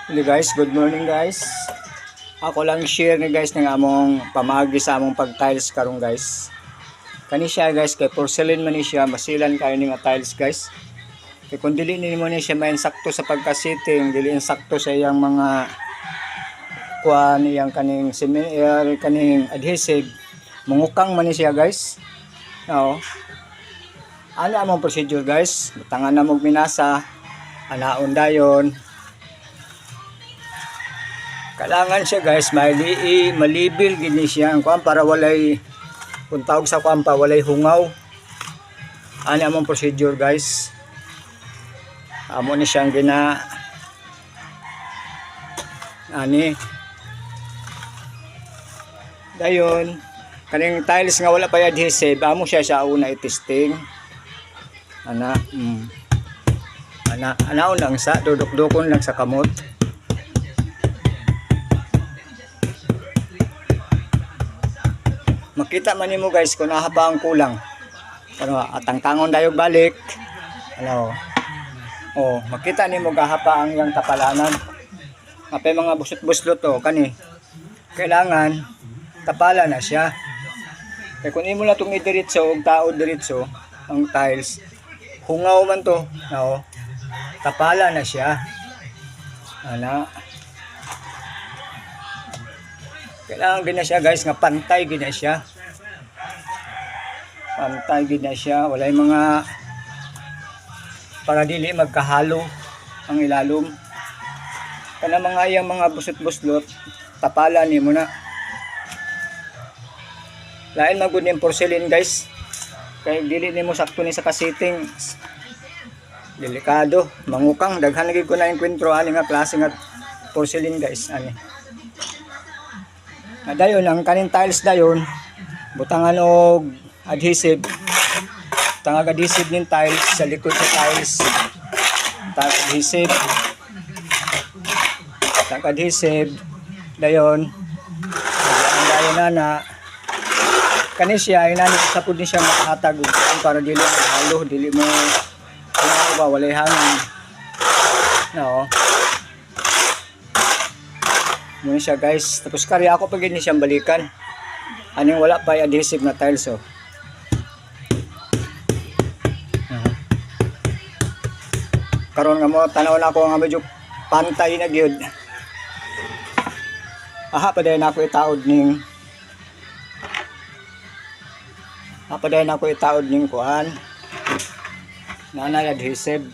Hello guys, good morning guys. Ako lang share ni guys ng among pamagi sa among pag-tiles karon guys. Kani siya guys kay porcelain man ni siya, masilan kayo ni nga tiles guys. Kay kung dili nimo ni siya mainsakto sa pagka-sitting, dili insakto sa iyang mga kuan iyang kaning kaning adhesive, mungukang man ni siya guys. Now, ano among procedure guys? Butangan na mo minasa, anaon dayon. Kailangan siya guys malibil gini siya ang kuan para walay kung tawag sa kuan pa walay hungaw. Ano among procedure guys? Amo ni siyang ani dayon kaning tiles nga wala pa adhesive amo siya sa una i-testing anaon lang sa dudok-dukon lang sa kamot. Makita man nimo guys kung naa ba ang kulang. Ano atang-tangon dayog balik. Ano. Oh, makita nimo gahapa ang yang tapalanan. Apay mga busot-buslot to kani. Kailangan tapala na siya. Kay kun imo na tong idiretso og taod diretso ang tiles, hungaw man to, no. Tapala na siya. Ana. Kailangan gina siya guys nga pantay gina siya. Pantay gina siya, walay mga para dili magkahalo ang ilalom. Kana mga iyang mga busot-buslot, tapala nimo na. Lain magud ning porcelain guys. Kay dili nimo sakto ni sa kasiting. Delikado, mangukang daghan lagi ko na enkwentro ani nga klase nga porcelain guys ani. Dayon ang kaning tiles dayon butangan og adhesive. Tangag adhesive ning tiles sa likod sa tiles. Tangag adhesive. Tangag adhesive dayon. Dayon kani siya inani sa pud ni siya makahatag para dili mahalo, dili mo ba walay hangin. No. Muna siya guys. Tapos kari ako pag hindi siyang balikan. Aning wala pa adhesive na tiles oh. Karon nga mo tanaw na ako nga medyo pantay na gyud. Aha pa dayon ako itaod ning kuan. Nanay adhesive.